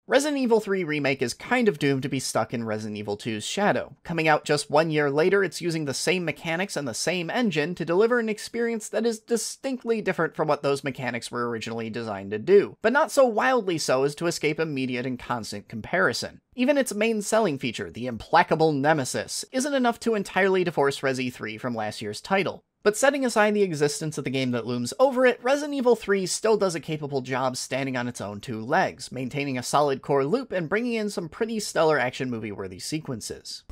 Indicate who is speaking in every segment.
Speaker 1: Resident Evil 3 Remake is kind of doomed to be stuck in Resident Evil 2's shadow. Coming out just 1 year later, it's using the same mechanics and the same engine to deliver an experience that is distinctly different from what those mechanics were originally designed to do, but not so wildly so as to escape immediate and constant comparison. Even its main selling feature, the implacable nemesis, isn't enough to entirely divorce Resi 3 from last year's title. But setting aside the existence of the game that looms over it, Resident Evil 3 still does a capable job standing on its own two legs, maintaining a solid core loop and bringing in some pretty stellar action movie-worthy sequences.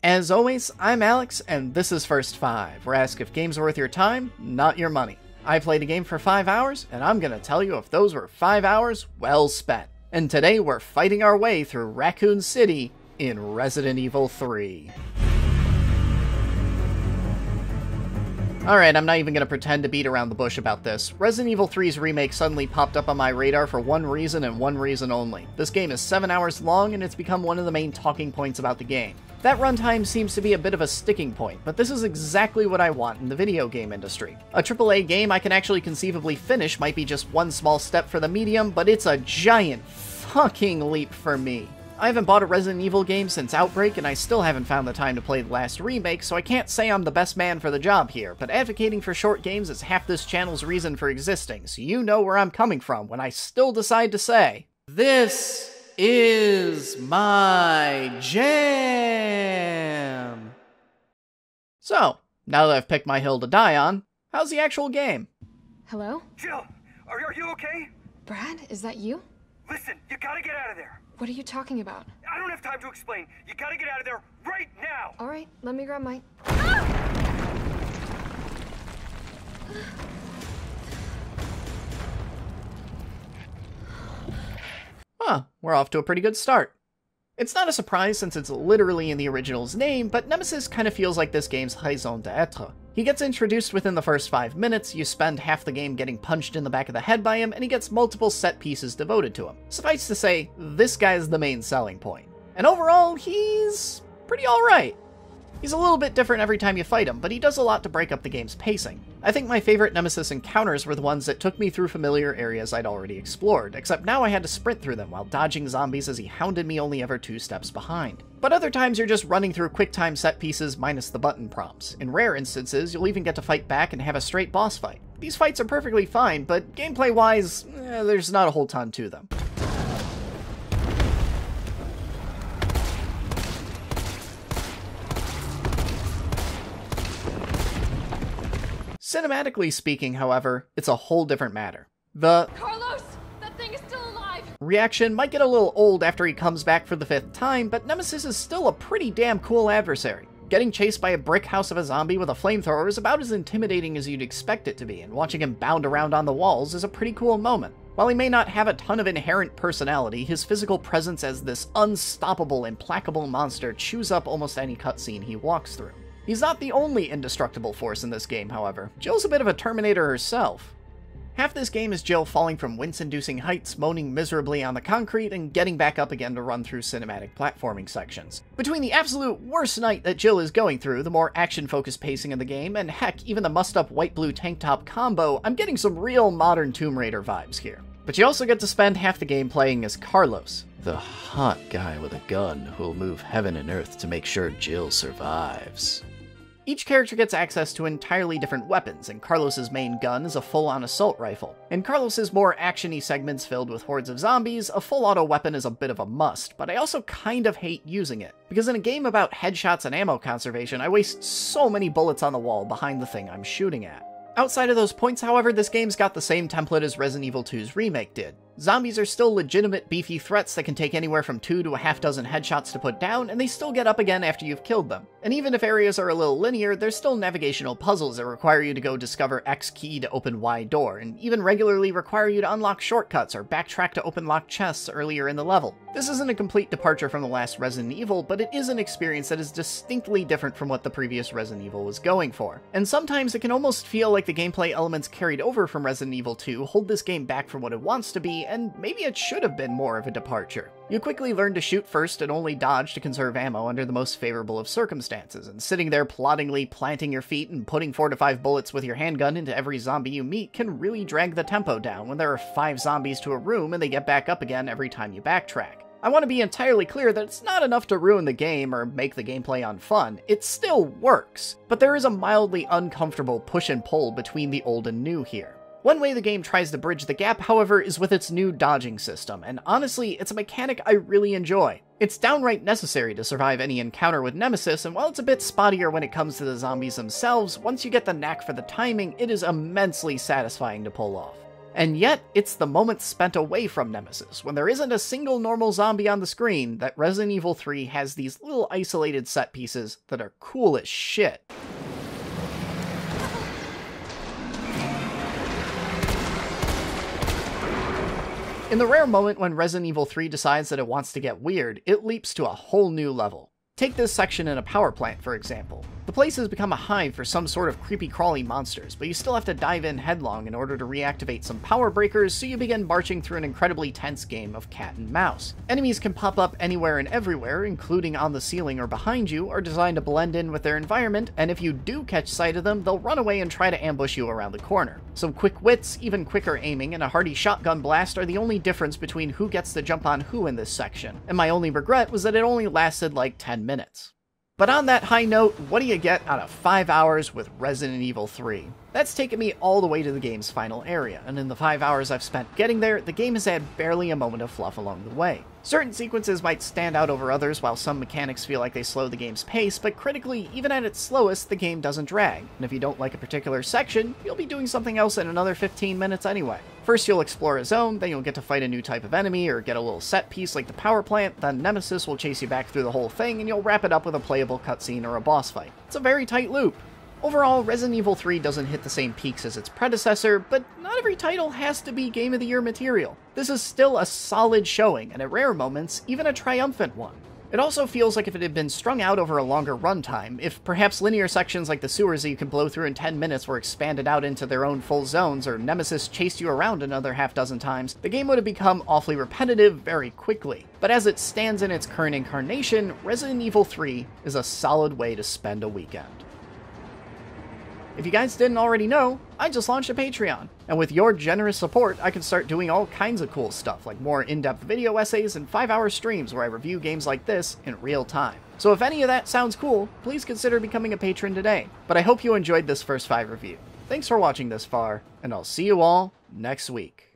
Speaker 1: As always, I'm Alex, and this is First 5, where I ask if games are worth your time, not your money. I played a game for 5 hours, and I'm gonna tell you if those were 5 hours well spent. And today we're fighting our way through Raccoon City in Resident Evil 3. Alright, I'm not even going to pretend to beat around the bush about this. Resident Evil 3's remake suddenly popped up on my radar for one reason and one reason only. This game is 7 hours long and it's become one of the main talking points about the game. That runtime seems to be a bit of a sticking point, but this is exactly what I want in the video game industry. A AAA game I can actually conceivably finish might be just one small step for the medium, but it's a giant fucking leap for me. I haven't bought a Resident Evil game since Outbreak, and I still haven't found the time to play the last remake, so I can't say I'm the best man for the job here, but advocating for short games is half this channel's reason for existing, so you know where I'm coming from when I still decide to say, this is my jam! So, now that I've picked my hill to die on, how's the actual game?
Speaker 2: Hello?
Speaker 3: Jill, are you okay?
Speaker 2: Brad, is that you?
Speaker 3: Listen, you gotta get out of there.
Speaker 2: What are you talking about?
Speaker 3: I don't have time to explain. You gotta get out of there right now.
Speaker 2: All right, let me grab my...
Speaker 1: Huh, we're off to a pretty good start. It's not a surprise since it's literally in the original's name, but Nemesis kind of feels like this game's raison d'etre. He gets introduced within the first 5 minutes, you spend half the game getting punched in the back of the head by him, and he gets multiple set pieces devoted to him. Suffice to say, this guy's the main selling point. And overall, he's pretty alright. He's a little bit different every time you fight him, but he does a lot to break up the game's pacing. I think my favorite Nemesis encounters were the ones that took me through familiar areas I'd already explored, except now I had to sprint through them while dodging zombies as he hounded me only ever 2 steps behind. But other times you're just running through quick-time set pieces minus the button prompts. In rare instances, you'll even get to fight back and have a straight boss fight. These fights are perfectly fine, but gameplay-wise, there's not a whole ton to them. Cinematically speaking, however, it's a whole different matter. The
Speaker 2: Carlos! That thing is still alive!
Speaker 1: reaction might get a little old after he comes back for the 5th time, but Nemesis is still a pretty damn cool adversary. Getting chased by a brick house of a zombie with a flamethrower is about as intimidating as you'd expect it to be, and watching him bound around on the walls is a pretty cool moment. While he may not have a ton of inherent personality, his physical presence as this unstoppable, implacable monster chews up almost any cutscene he walks through. He's not the only indestructible force in this game, however. Jill's a bit of a Terminator herself. Half this game is Jill falling from wince-inducing heights, moaning miserably on the concrete, and getting back up again to run through cinematic platforming sections. Between the absolute worst night that Jill is going through, the more action-focused pacing of the game, and heck, even the mussed-up white-blue tank top combo, I'm getting some real modern Tomb Raider vibes here. But you also get to spend half the game playing as Carlos, the hot guy with a gun who'll move heaven and earth to make sure Jill survives. Each character gets access to entirely different weapons, and Carlos's main gun is a full-on assault rifle. In Carlos's more action-y segments filled with hordes of zombies, a full-auto weapon is a bit of a must, but I also kind of hate using it. Because in a game about headshots and ammo conservation, I waste so many bullets on the wall behind the thing I'm shooting at. Outside of those points, however, this game's got the same template as Resident Evil 2's remake did. Zombies are still legitimate beefy threats that can take anywhere from 2 to a half dozen headshots to put down, and they still get up again after you've killed them. And even if areas are a little linear, there's still navigational puzzles that require you to go discover X key to open Y door, and even regularly require you to unlock shortcuts or backtrack to open locked chests earlier in the level. This isn't a complete departure from the last Resident Evil, but it is an experience that is distinctly different from what the previous Resident Evil was going for. And sometimes it can almost feel like the gameplay elements carried over from Resident Evil 2 hold this game back from what it wants to be, and maybe it should have been more of a departure. You quickly learn to shoot first and only dodge to conserve ammo under the most favorable of circumstances, and sitting there ploddingly planting your feet and putting 4 to 5 bullets with your handgun into every zombie you meet can really drag the tempo down when there are 5 zombies to a room and they get back up again every time you backtrack. I want to be entirely clear that it's not enough to ruin the game or make the gameplay unfun. It still works, but there is a mildly uncomfortable push and pull between the old and new here. One way the game tries to bridge the gap, however, is with its new dodging system, and honestly, it's a mechanic I really enjoy. It's downright necessary to survive any encounter with Nemesis, and while it's a bit spottier when it comes to the zombies themselves, once you get the knack for the timing, it is immensely satisfying to pull off. And yet, it's the moments spent away from Nemesis, when there isn't a single normal zombie on the screen, that Resident Evil 3 has these little isolated set pieces that are cool as shit. In the rare moment when Resident Evil 3 decides that it wants to get weird, it leaps to a whole new level. Take this section in a power plant, for example. The place has become a hive for some sort of creepy-crawly monsters, but you still have to dive in headlong in order to reactivate some power breakers, so you begin marching through an incredibly tense game of cat and mouse. Enemies can pop up anywhere and everywhere, including on the ceiling or behind you, are designed to blend in with their environment, and if you do catch sight of them, they'll run away and try to ambush you around the corner. Some quick wits, even quicker aiming, and a hearty shotgun blast are the only difference between who gets to jump on who in this section, and my only regret was that it only lasted like 10 minutes. But on that high note, what do you get out of 5 hours with Resident Evil 3? That's taken me all the way to the game's final area, and in the 5 hours I've spent getting there, the game has had barely a moment of fluff along the way. Certain sequences might stand out over others, while some mechanics feel like they slow the game's pace, but critically, even at its slowest, the game doesn't drag, and if you don't like a particular section, you'll be doing something else in another 15 minutes anyway. First you'll explore a zone, then you'll get to fight a new type of enemy, or get a little set piece like the power plant, then Nemesis will chase you back through the whole thing, and you'll wrap it up with a playable cutscene or a boss fight. It's a very tight loop. Overall, Resident Evil 3 doesn't hit the same peaks as its predecessor, but not every title has to be Game of the Year material. This is still a solid showing, and at rare moments, even a triumphant one. It also feels like if it had been strung out over a longer runtime, if perhaps linear sections like the sewers that you can blow through in 10 minutes were expanded out into their own full zones, or Nemesis chased you around another half dozen times, the game would have become awfully repetitive very quickly. But as it stands in its current incarnation, Resident Evil 3 is a solid way to spend a weekend. If you guys didn't already know, I just launched a Patreon, and with your generous support, I can start doing all kinds of cool stuff, like more in-depth video essays and 5-hour streams where I review games like this in real time. So if any of that sounds cool, please consider becoming a patron today. But I hope you enjoyed this first 5 review. Thanks for watching this far, and I'll see you all next week.